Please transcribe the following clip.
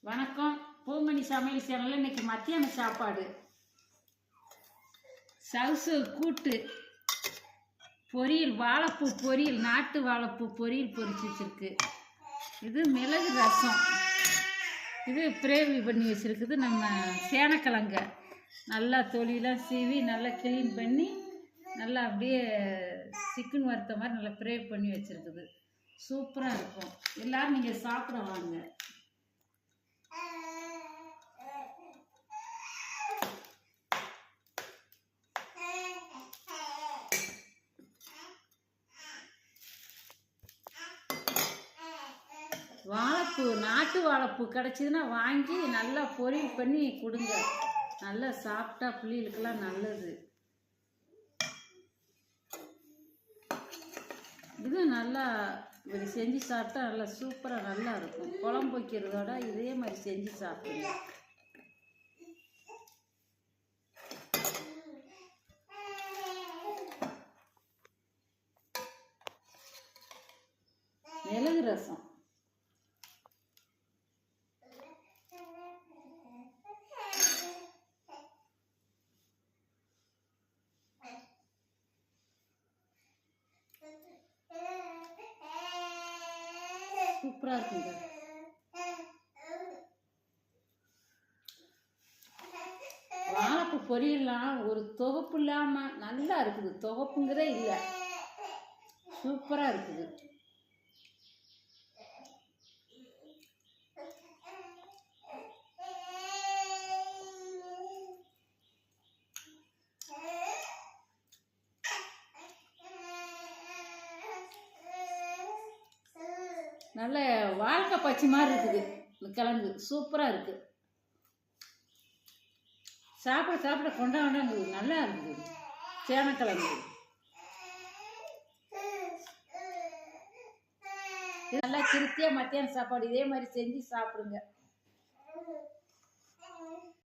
வணக்கம். பூமணி சமையல் சேனலில் இன்னைக்கு மத்தியான சாப்பாடு சவுசு கூட்டு பொரியல், வாழைப்பூ பொரியல், நாட்டு வாழைப்பூ பொரியல் பொரிச்சு வச்சிருக்கு. இது மிளகு ரசம். இது கிரேவி பண்ணி வச்சிருக்குது. நம்ம சேனக்கிழங்க நல்லா தொலியெலாம் சீவி நல்லா க்ளீன் பண்ணி நல்லா அப்படியே சிக்கன் வறுத்த மாதிரி நல்லா ஃப்ரை பண்ணி வச்சிருக்குது. சூப்பராக இருக்கும். எல்லோரும் நீங்கள் சாப்பிட வாங்க. வாழைப்பூ, நாட்டு வாழைப்பூ கிடச்சிதுன்னா வாங்கி நல்லா பொரியல் பண்ணி கொடுங்க. நல்லா சாப்பிட்டா பிள்ளைகளுக்கெல்லாம் நல்லது. இது நல்லா இப்படி செஞ்சு சாப்பிட்டா நல்லா சூப்பராக நல்லா இருக்கும். குழம்பு வைக்கிறதோட இதே மாதிரி செஞ்சு சாப்பிடுங்க. மிளகு ரசம் சூப்பராக இருக்குங்க. வாழைப்பூ பொரியல்லாம் ஒரு துவப்பு இல்லாமல் நல்லா இருக்குது. துவப்புங்கிறதே இல்லை, சூப்பராக இருக்குது. நல்ல வாழ்க்கை பச்சை மாதிரி இருக்குது. இந்த கிழங்கு சூப்பராக இருக்குது. சாப்பிட சாப்பிட கொண்டாடுறது நல்லா இருக்குது. சேனக்கிழங்கு நல்லா திருப்தியாக மத்தியான சாப்பாடு இதே மாதிரி செஞ்சு சாப்பிடுங்க.